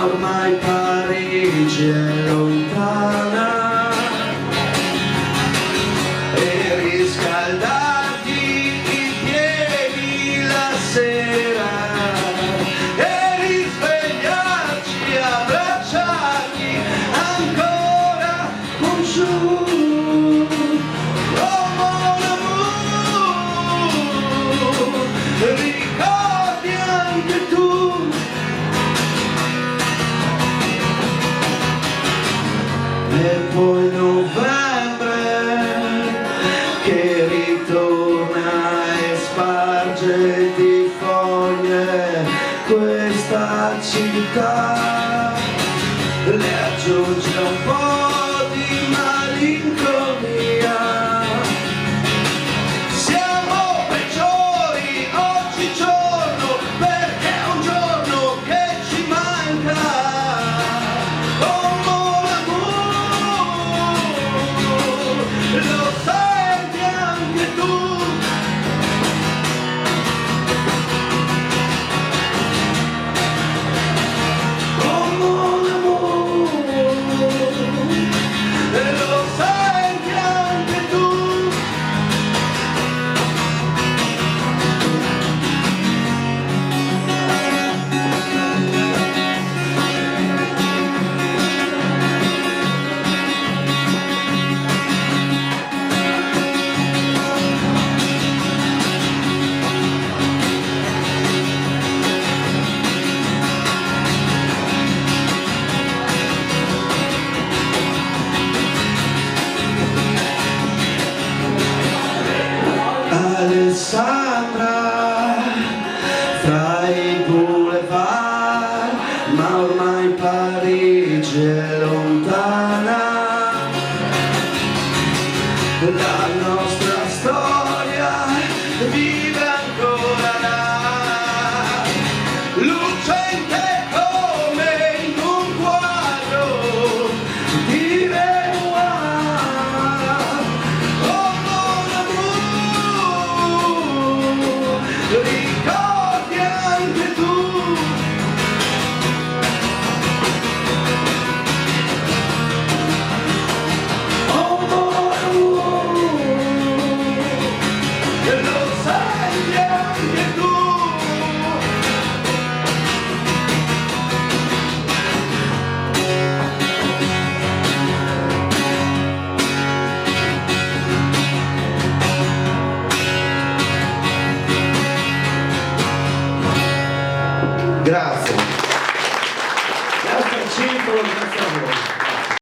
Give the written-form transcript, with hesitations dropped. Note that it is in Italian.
ormai Parigi è lontana e riscaldarti i piedi la sera e risvegliarci, abbracciarti ancora bonjour. Oh mon amour, ricordi anche tu e poi novembre che ritorna e sparge di foglie questa città, le aggiunge un po' di malinconia. Siamo peggiori oggigiorno perché è un giorno che ci manca. Oh mon amour, lo senti anche tu. Oh mon amour, lo senti anche tu. Alessandra, fra i boulevard, ma ormai Parigi è lontana. La nostra storia vive ancora là, lucente come in un quadro di Renoir. Oh mon amour, ricordi anche tu. Oh mon amour, lo sai anche tu. Grazie.